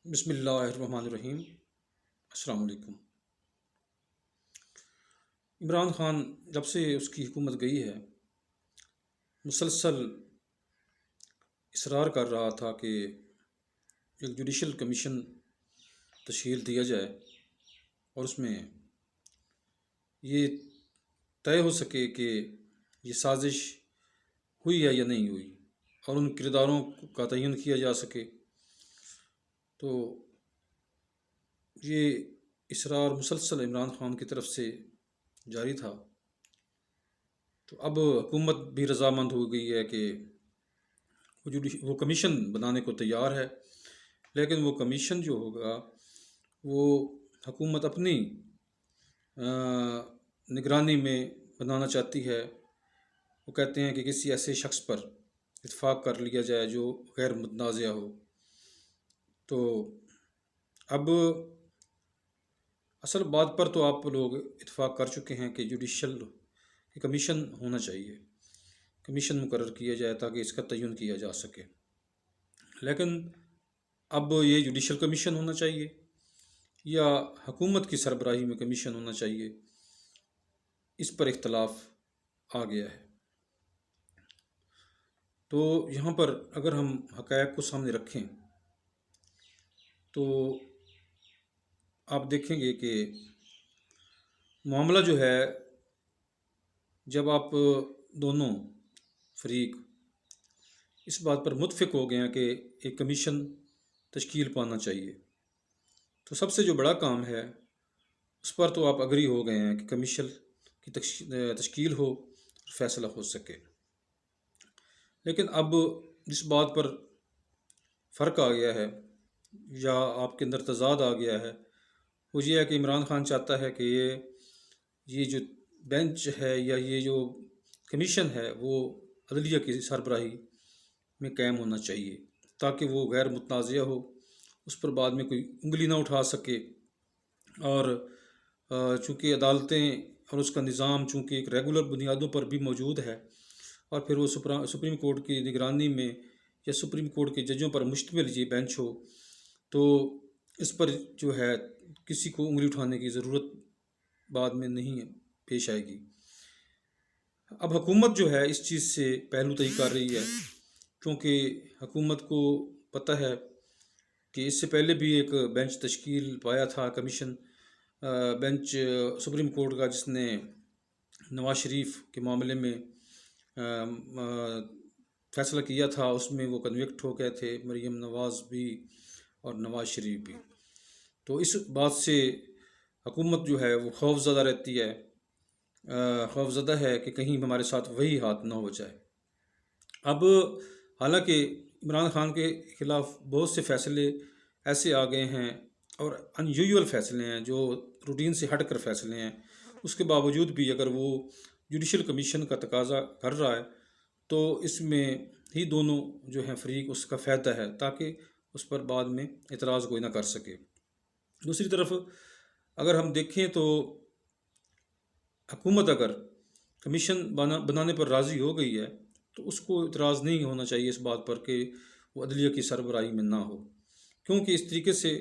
بسم اللہ الرحمن الرحیم۔ السلام علیکم۔ عمران خان جب سے اس کی حکومت گئی ہے مسلسل اصرار کر رہا تھا کہ ایک جوڈیشل کمیشن تشکیل دیا جائے اور اس میں یہ طے ہو سکے کہ یہ سازش ہوئی ہے یا نہیں ہوئی اور ان کرداروں کا تعین کیا جا سکے۔ تو یہ اصرار مسلسل عمران خان کی طرف سے جاری تھا۔ تو اب حکومت بھی رضامند ہو گئی ہے کہ وہ کمیشن بنانے کو تیار ہے، لیکن وہ کمیشن جو ہوگا وہ حکومت اپنی نگرانی میں بنانا چاہتی ہے۔ وہ کہتے ہیں کہ کسی ایسے شخص پر اتفاق کر لیا جائے جو غیر متنازع ہو۔ تو اب اصل بات پر تو آپ لوگ اتفاق کر چکے ہیں کہ جوڈیشل کمیشن ہونا چاہیے، کمیشن مقرر کیا جائے تاکہ اس کا تعین کیا جا سکے۔ لیکن اب یہ جوڈیشل کمیشن ہونا چاہیے یا حکومت کی سربراہی میں کمیشن ہونا چاہیے، اس پر اختلاف آ گیا ہے۔ تو یہاں پر اگر ہم حقائق کو سامنے رکھیں تو آپ دیکھیں گے کہ معاملہ جو ہے، جب آپ دونوں فریق اس بات پر متفق ہو گئے ہیں کہ ایک کمیشن تشکیل پانا چاہیے، تو سب سے جو بڑا کام ہے اس پر تو آپ اگری ہو گئے ہیں کہ کمیشن کی تشکیل ہو اور فیصلہ ہو سکے۔ لیکن اب جس بات پر فرق آ گیا ہے یا آپ کے اندر تضاد آ گیا ہے وہ یہ ہے کہ عمران خان چاہتا ہے کہ یہ جو بینچ ہے یا یہ جو کمیشن ہے وہ عدلیہ کی سربراہی میں قائم ہونا چاہیے تاکہ وہ غیر متنازع ہو، اس پر بعد میں کوئی انگلی نہ اٹھا سکے۔ اور چونکہ عدالتیں اور اس کا نظام چونکہ ایک ریگولر بنیادوں پر بھی موجود ہے اور پھر وہ سپریم کورٹ کی نگرانی میں یا سپریم کورٹ کے ججوں پر مشتمل یہ بینچ ہو، تو اس پر جو ہے کسی کو انگلی اٹھانے کی ضرورت بعد میں نہیں پیش آئے گی۔ اب حکومت جو ہے اس چیز سے پہلو طئی کر رہی ہے، کیونکہ حکومت کو پتہ ہے کہ اس سے پہلے بھی ایک بینچ تشکیل پایا تھا، کمیشن بینچ سپریم کورٹ کا، جس نے نواز شریف کے معاملے میں فیصلہ کیا تھا۔ اس میں وہ کنوکٹ ہو گئے تھے، مریم نواز بھی اور نواز شریف بھی۔ تو اس بات سے حکومت جو ہے وہ خوف زدہ رہتی ہے، خوف زدہ ہے کہ کہیں ہمارے ساتھ وہی ہاتھ نہ ہو جائے۔ اب حالانکہ عمران خان کے خلاف بہت سے فیصلے ایسے آ گئے ہیں اور ان یوزول فیصلے ہیں جو روٹین سے ہٹ کر فیصلے ہیں، اس کے باوجود بھی اگر وہ جوڈیشل کمیشن کا تقاضا کر رہا ہے تو اس میں ہی دونوں جو ہیں فریق اس کا فائدہ ہے تاکہ اس پر بعد میں اعتراض کوئی نہ کر سکے۔ دوسری طرف اگر ہم دیکھیں تو حکومت اگر کمیشن بنانے پر راضی ہو گئی ہے تو اس کو اعتراض نہیں ہونا چاہیے اس بات پر کہ وہ عدلیہ کی سربراہی میں نہ ہو، کیونکہ اس طریقے سے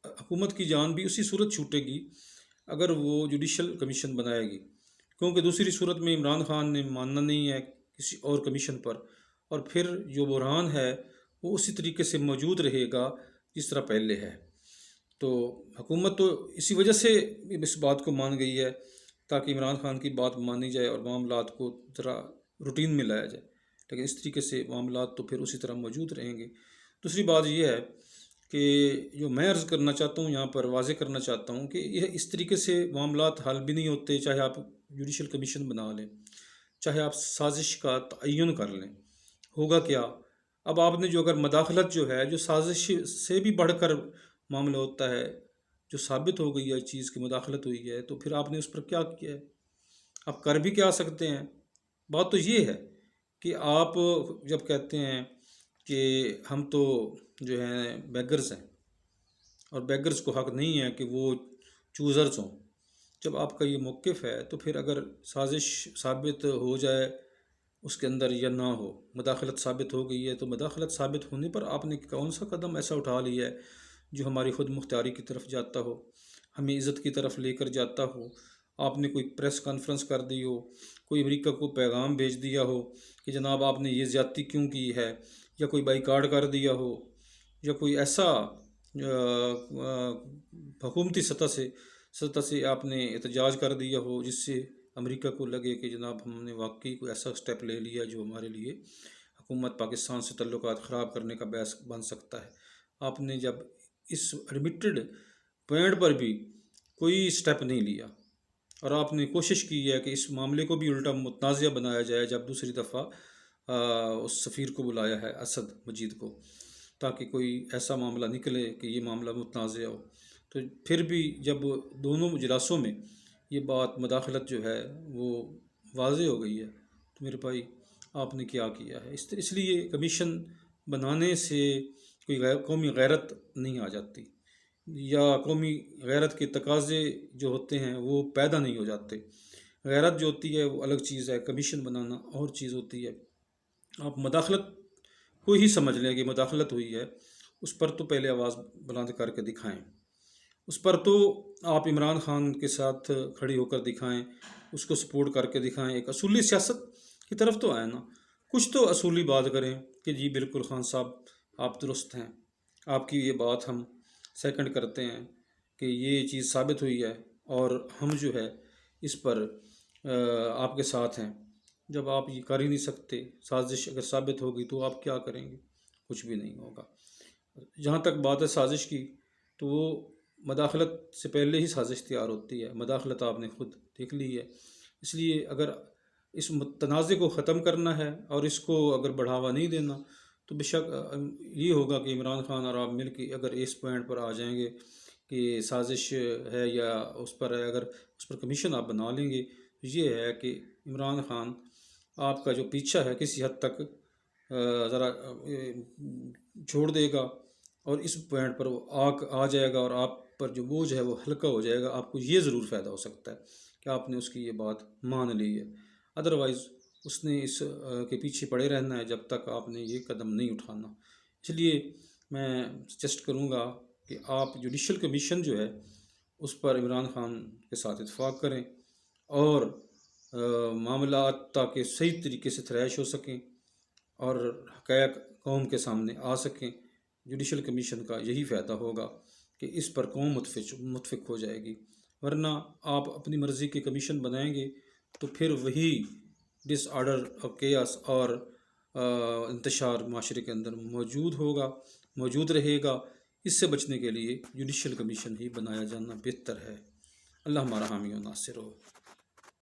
حکومت کی جان بھی اسی صورت چھوٹے گی اگر وہ جوڈیشل کمیشن بنائے گی، کیونکہ دوسری صورت میں عمران خان نے ماننا نہیں ہے کسی اور کمیشن پر، اور پھر جو بحران ہے وہ اسی طریقے سے موجود رہے گا جس طرح پہلے ہے۔ تو حکومت تو اسی وجہ سے اس بات کو مان گئی ہے تاکہ عمران خان کی بات مانی جائے اور معاملات کو ذرا روٹین میں لایا جائے، لیکن اس طریقے سے معاملات تو پھر اسی طرح موجود رہیں گے۔ دوسری بات یہ ہے کہ جو میں عرض کرنا چاہتا ہوں، یہاں پر واضح کرنا چاہتا ہوں کہ یہ اس طریقے سے معاملات حل بھی نہیں ہوتے، چاہے آپ جوڈیشل کمیشن بنا لیں، چاہے آپ سازش کا تعین کر لیں، ہوگا کیا؟ اب آپ نے جو اگر مداخلت جو ہے، جو سازش سے بھی بڑھ کر معاملہ ہوتا ہے، جو ثابت ہو گئی ہے چیز کی مداخلت ہوئی ہے، تو پھر آپ نے اس پر کیا کیا ہے؟ آپ کر بھی کیا سکتے ہیں؟ بات تو یہ ہے کہ آپ جب کہتے ہیں کہ ہم تو جو ہیں بیگرز ہیں اور بیگرز کو حق نہیں ہے کہ وہ چوزرز ہوں، جب آپ کا یہ موقف ہے تو پھر اگر سازش ثابت ہو جائے اس کے اندر یا نہ ہو، مداخلت ثابت ہو گئی ہے، تو مداخلت ثابت ہونے پر آپ نے کون سا قدم ایسا اٹھا لیا ہے جو ہماری خود مختاری کی طرف جاتا ہو، ہمیں عزت کی طرف لے کر جاتا ہو۔ آپ نے کوئی پریس کانفرنس کر دی ہو، کوئی امریکہ کو پیغام بھیج دیا ہو کہ جناب آپ نے یہ زیادتی کیوں کی ہے، یا کوئی بائیکاٹ کر دیا ہو، یا کوئی ایسا حکومتی سطح سے آپ نے احتجاج کر دیا ہو جس سے امریکہ کو لگے کہ جناب ہم نے واقعی کوئی ایسا سٹیپ لے لیا جو ہمارے لیے حکومت پاکستان سے تعلقات خراب کرنے کا باعث بن سکتا ہے۔ آپ نے جب اس ایڈمیٹڈ پوائنٹ پر بھی کوئی سٹیپ نہیں لیا، اور آپ نے کوشش کی ہے کہ اس معاملے کو بھی الٹا متنازع بنایا جائے، جب دوسری دفعہ اس سفیر کو بلایا ہے اسد مجید کو، تاکہ کوئی ایسا معاملہ نکلے کہ یہ معاملہ متنازع ہو۔ تو پھر بھی جب دونوں اجلاسوں میں یہ بات مداخلت جو ہے وہ واضح ہو گئی ہے، تو میرے بھائی آپ نے کیا کیا ہے؟ اس لیے کمیشن بنانے سے کوئی قومی غیرت نہیں آ جاتی، یا قومی غیرت کے تقاضے جو ہوتے ہیں وہ پیدا نہیں ہو جاتے۔ غیرت جو ہوتی ہے وہ الگ چیز ہے، کمیشن بنانا اور چیز ہوتی ہے۔ آپ مداخلت کو ہی سمجھ لیں کہ مداخلت ہوئی ہے، اس پر تو پہلے آواز بلند کر کے دکھائیں، اس پر تو آپ عمران خان کے ساتھ کھڑی ہو کر دکھائیں، اس کو سپورٹ کر کے دکھائیں، ایک اصولی سیاست کی طرف تو آئیں نا، کچھ تو اصولی بات کریں کہ جی بالکل خان صاحب آپ درست ہیں، آپ کی یہ بات ہم سیکنڈ کرتے ہیں کہ یہ چیز ثابت ہوئی ہے، اور ہم جو ہے اس پر آپ کے ساتھ ہیں۔ جب آپ یہ کر ہی نہیں سکتے، سازش اگر ثابت ہوگی تو آپ کیا کریں گے؟ کچھ بھی نہیں ہوگا۔ جہاں تک بات ہے سازش کی، تو وہ مداخلت سے پہلے ہی سازش تیار ہوتی ہے، مداخلت آپ نے خود دیکھ لی ہے۔ اس لیے اگر اس تنازع کو ختم کرنا ہے اور اس کو اگر بڑھاوا نہیں دینا، تو بے شک یہ ہوگا کہ عمران خان اور آپ مل کے اگر اس پوائنٹ پر آ جائیں گے کہ سازش ہے یا اس پر ہے، اگر اس پر کمیشن آپ بنا لیں گے، تو یہ ہے کہ عمران خان آپ کا جو پیچھا ہے کسی حد تک ذرا چھوڑ دے گا، اور اس پوائنٹ پر وہ آ جائے گا، اور آپ پر جو بوجھ ہے وہ ہلکا ہو جائے گا۔ آپ کو یہ ضرور فائدہ ہو سکتا ہے کہ آپ نے اس کی یہ بات مان لی ہے، ادروائز اس نے اس کے پیچھے پڑے رہنا ہے جب تک آپ نے یہ قدم نہیں اٹھانا۔ اس لیے میں سجیسٹ کروں گا کہ آپ جوڈیشل کمیشن جو ہے اس پر عمران خان کے ساتھ اتفاق کریں، اور معاملات تاکہ صحیح طریقے سے تھریش ہو سکیں اور حقائق قوم کے سامنے آ سکیں۔ جوڈیشل کمیشن کا یہی فائدہ ہوگا کہ اس پر قوم متفق ہو جائے گی، ورنہ آپ اپنی مرضی کے کمیشن بنائیں گے تو پھر وہی ڈس آرڈر اور کیاس اور انتشار معاشرے کے اندر موجود رہے گا۔ اس سے بچنے کے لیے جوڈیشل کمیشن ہی بنایا جانا بہتر ہے۔ اللہ ہمارا حامی و ناصر ہو۔